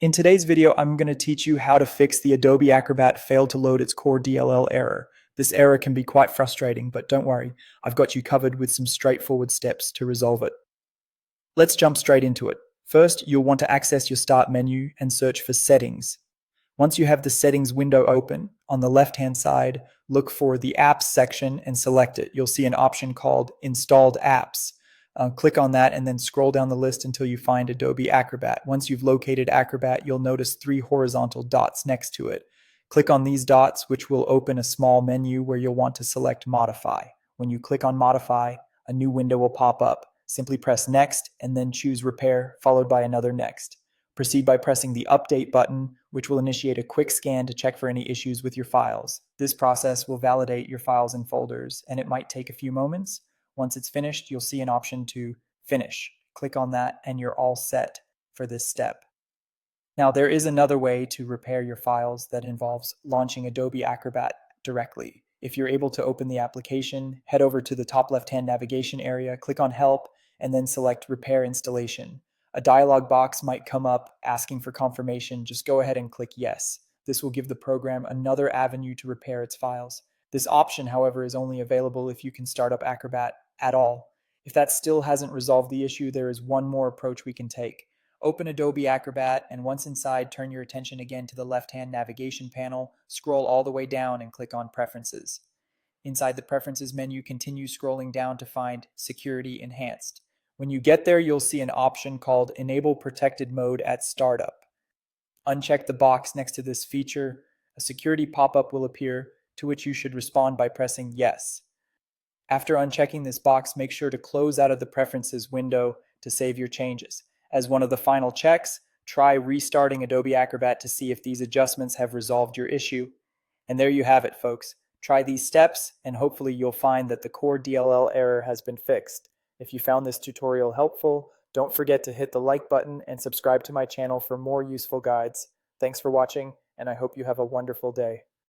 In today's video, I'm going to teach you how to fix the Adobe Acrobat failed to load its core DLL error. This error can be quite frustrating, but don't worry, I've got you covered with some straightforward steps to resolve it. Let's jump straight into it. First, you'll want to access your Start menu and search for Settings. Once you have the Settings window open, on the left-hand side, look for the Apps section and select it. You'll see an option called Installed Apps. Click on that and then scroll down the list until you find Adobe Acrobat. Once you've located Acrobat, you'll notice 3 horizontal dots next to it. Click on these dots, which will open a small menu where you'll want to select Modify. When you click on Modify, a new window will pop up. Simply press Next and then choose Repair, followed by another Next. Proceed by pressing the Update button, which will initiate a quick scan to check for any issues with your files. This process will validate your files and folders, and it might take a few moments. Once it's finished, you'll see an option to Finish. Click on that and you're all set for this step. Now, there is another way to repair your files that involves launching Adobe Acrobat directly. If you're able to open the application, head over to the top left-hand navigation area, click on Help, and then select Repair Installation. A dialog box might come up asking for confirmation. Just go ahead and click Yes. This will give the program another avenue to repair its files. This option, however, is only available if you can start up Acrobat at all. If that still hasn't resolved the issue, there is one more approach we can take. Open Adobe Acrobat, and once inside, turn your attention again to the left-hand navigation panel, scroll all the way down and click on Preferences. Inside the Preferences menu, continue scrolling down to find Security Enhanced. When you get there, you'll see an option called Enable Protected Mode at Startup. Uncheck the box next to this feature. A security pop-up will appear, to which you should respond by pressing Yes. After unchecking this box, make sure to close out of the Preferences window to save your changes. As one of the final checks, try restarting Adobe Acrobat to see if these adjustments have resolved your issue. And there you have it, folks. Try these steps, and hopefully you'll find that the core DLL error has been fixed. If you found this tutorial helpful, don't forget to hit the like button and subscribe to my channel for more useful guides. Thanks for watching, and I hope you have a wonderful day.